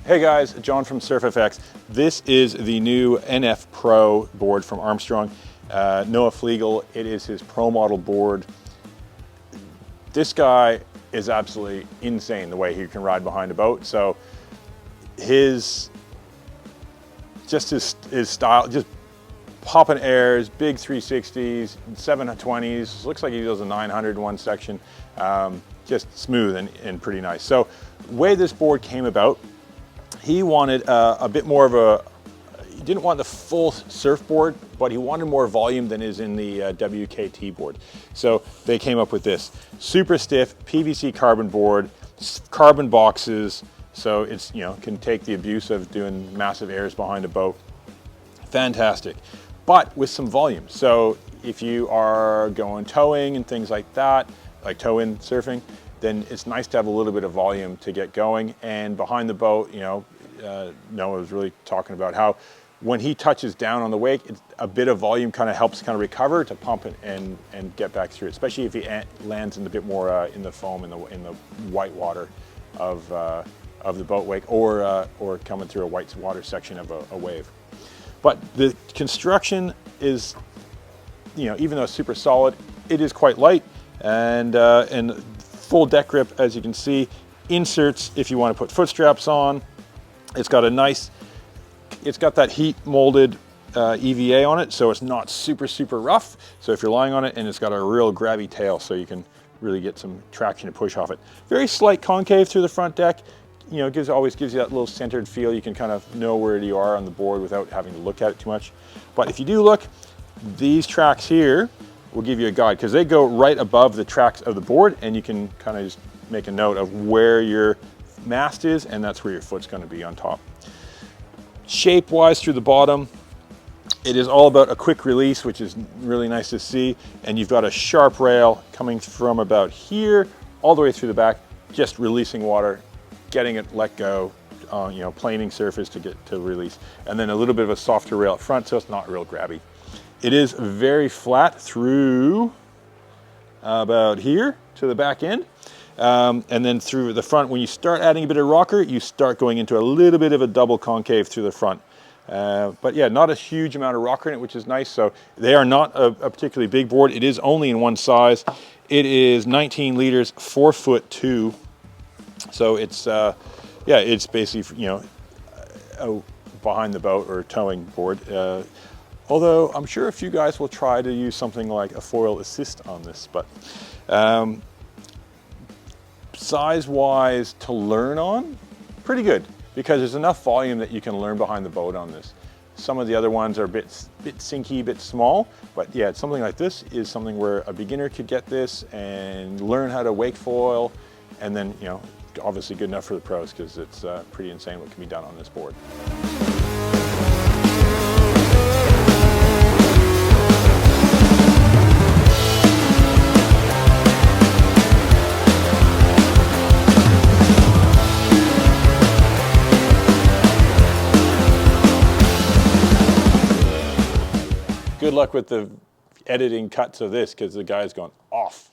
Hey guys, John from SurfFX. This is the new NF Pro board from Armstrong. Noah Flegel, it is his pro model board. This guy is absolutely insane the way he can ride behind a boat. So his style, just popping airs, big 360s, 720s, looks like he does a 900 in one section. Just smooth and pretty nice. So the way this board came about, he wanted a bit more of he didn't want the full surfboard, but he wanted more volume than is in the WKT board. So they came up with this super stiff PVC carbon board, carbon boxes. So it's, can take the abuse of doing massive airs behind a boat. Fantastic, but with some volume. So if you are going towing and things like that, like tow-in surfing, then it's nice to have a little bit of volume to get going. And behind the boat, Noah was really talking about how when he touches down on the wake, a bit of volume kind of helps recover to pump it and get back through it, especially if he lands in a bit more in the foam, in the white water of the boat wake, or coming through a white water section of a wave. But the construction is, even though it's super solid, it is quite light, and full deck grip, as you can see. Inserts if you want to put foot straps on. It's got that heat molded EVA on it, so it's not super rough. So if you're lying on it, and it's got a real grabby tail, so you can really get some traction to push off it. Very slight concave through the front deck. Always gives you that little centered feel. You can kind of know where you are on the board without having to look at it too much. But if you do look, these tracks here will give you a guide, because they go right above the tracks of the board, and you can kind of just make a note of where your mast is, and that's where your foot's going to be on top. Shape wise through the bottom, it is all about a quick release, which is really nice to see. And you've got a sharp rail coming from about here all the way through the back, just releasing water, getting it let go, planing surface to get to release. And then a little bit of a softer rail up front, so it's not real grabby. It is very flat through about here to the back end. And then through the front, when you start adding a bit of rocker, you start going into a little bit of a double concave through the front. But yeah, not a huge amount of rocker in it, which is nice. So they are not a particularly big board. It is only in one size. It is 19 liters, 4'2". So it's, it's basically, a behind the boat or towing board. Although I'm sure a few guys will try to use something like a foil assist on this, but size-wise to learn on, pretty good, because there's enough volume that you can learn behind the boat on this. Some of the other ones are a bit sinky, a bit small, but yeah, something like this is something where a beginner could get this and learn how to wake foil, and then, obviously good enough for the pros, because it's pretty insane what can be done on this board. Good luck with the editing cuts of this, because the guy's gone off.